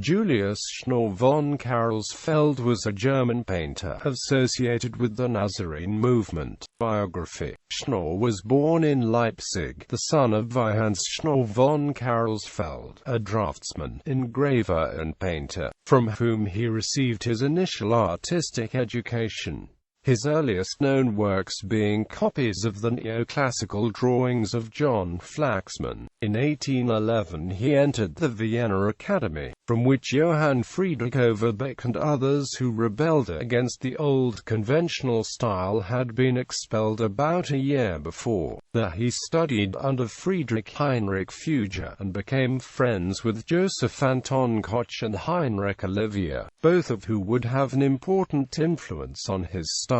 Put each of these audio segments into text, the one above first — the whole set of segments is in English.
Julius Schnorr von Carolsfeld was a German painter associated with the Nazarene movement. Biography. Schnorr was born in Leipzig, the son of Johann Schnorr von Carolsfeld, a draftsman, engraver and painter, from whom he received his initial artistic education. His earliest known works being copies of the neoclassical drawings of John Flaxman. In 1811 he entered the Vienna Academy, from which Johann Friedrich Overbeck and others who rebelled against the old conventional style had been expelled about a year before. There he studied under Friedrich Heinrich Fugger and became friends with Joseph Anton Koch and Heinrich Olivier, both of who would have an important influence on his style.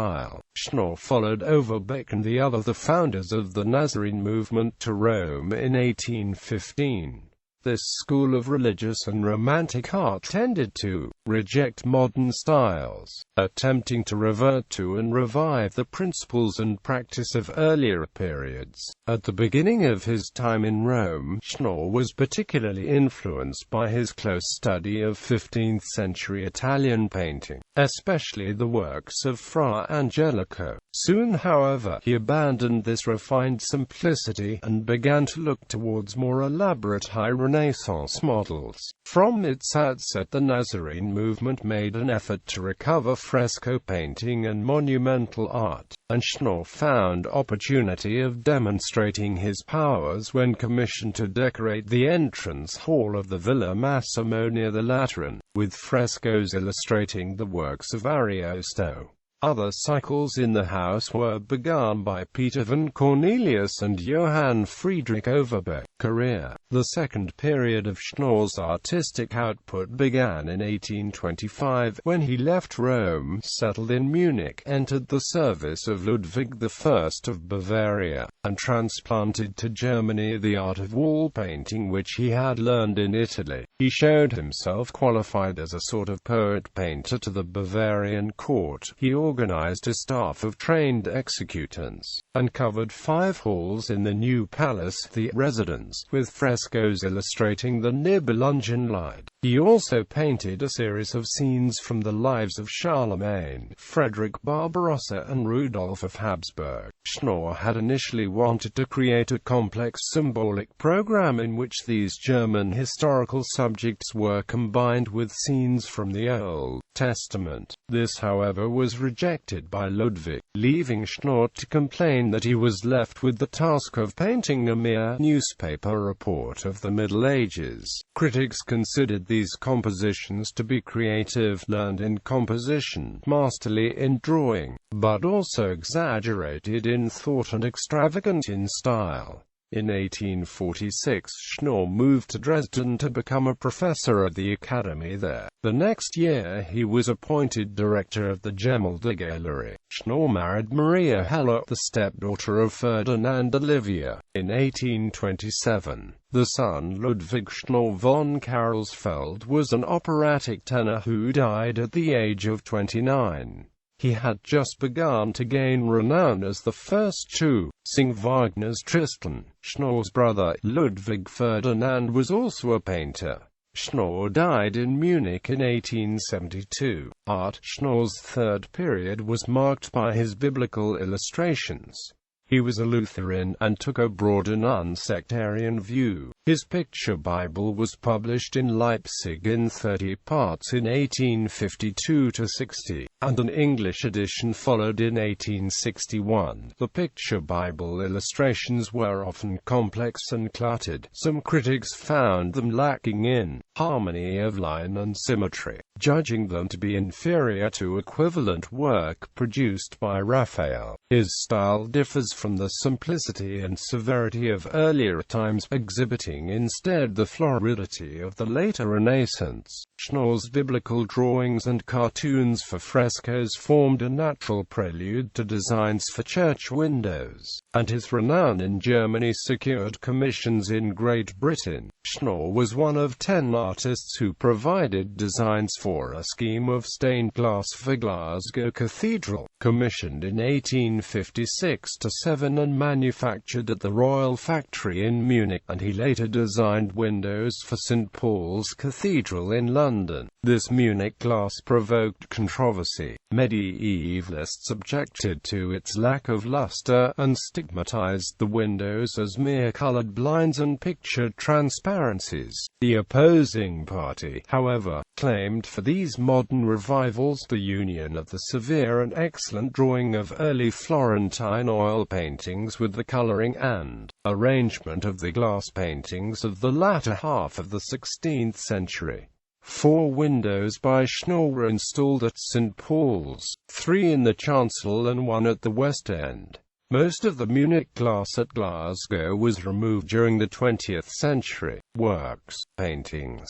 Schnorr followed Overbeck and the founders of the Nazarene movement to Rome in 1815. This school of religious and romantic art tended to reject modern styles, attempting to revert to and revive the principles and practice of earlier periods. At the beginning of his time in Rome, Schnorr was particularly influenced by his close study of 15th-century Italian painting, especially the works of Fra Angelico. Soon, however, he abandoned this refined simplicity and began to look towards more elaborate high Renaissance models. From its outset, the Nazarene movement made an effort to recover fresco painting and monumental art, and Schnorr found opportunity of demonstrating his powers when commissioned to decorate the entrance hall of the Villa Massimo near the Lateran, with frescoes illustrating the works of Ariosto. Other cycles in the house were begun by Peter van Cornelius and Johann Friedrich Overbeck. Career. The second period of Schnorr's artistic output began in 1825, when he left Rome, settled in Munich, entered the service of Ludwig I of Bavaria, and transplanted to Germany the art of wall painting which he had learned in Italy. He showed himself qualified as a sort of poet-painter to the Bavarian court. He organized a staff of trained executants, and covered 5 halls in the new palace, the residence, with frescoes illustrating the Nibelungenlied. He also painted a series of scenes from the lives of Charlemagne, Frederick Barbarossa and Rudolf of Habsburg. Schnorr had initially wanted to create a complex symbolic program in which these German historical subjects were combined with scenes from the Old Testament. This, however, was rejected by Ludwig, leaving Schnorr to complain that he was left with the task of painting a mere newspaper report of the Middle Ages. Critics considered these compositions to be creative, learned in composition, masterly in drawing, but also exaggerated in thought and extravagant in style. In 1846, Schnorr moved to Dresden to become a professor at the academy there. The next year he was appointed director of the Gemäldegallery. Schnorr married Maria Heller, the stepdaughter of Ferdinand Olivier, in 1827. The son Ludwig Schnorr von Carolsfeld was an operatic tenor who died at the age of 29. He had just begun to gain renown as the first to sing Wagner's Tristan. Schnorr's brother, Ludwig Ferdinand, was also a painter. Schnorr died in Munich in 1872. Art. Schnorr's third period was marked by his biblical illustrations. He was a Lutheran, and took a broad and unsectarian view. His picture Bible was published in Leipzig in 30 parts in 1852–60, and an English edition followed in 1861. The picture Bible illustrations were often complex and cluttered. Some critics found them lacking in harmony of line and symmetry, judging them to be inferior to equivalent work produced by Raphael. His style differs from the simplicity and severity of earlier times, exhibiting instead the floridity of the later Renaissance. Schnorr's biblical drawings and cartoons for frescoes formed a natural prelude to designs for church windows, and his renown in Germany secured commissions in Great Britain. Schnorr was one of 10 artists who provided designs for a scheme of stained glass for Glasgow Cathedral, commissioned in 1856–7 and manufactured at the Royal Factory in Munich, and he later designed windows for St. Paul's Cathedral in London. This Munich glass provoked controversy. Medievalists objected to its lack of luster, and stigmatized the windows as mere colored blinds and pictured transparencies. The opposing party, however, claimed for these modern revivals the union of the severe and excellent drawing of early Florentine oil paintings with the coloring and arrangement of the glass paintings of the latter half of the 16th century. 4 windows by Schnorr were installed at St. Paul's, 3 in the chancel and 1 at the west end. Most of the Munich glass at Glasgow was removed during the 20th century. Works, paintings, ...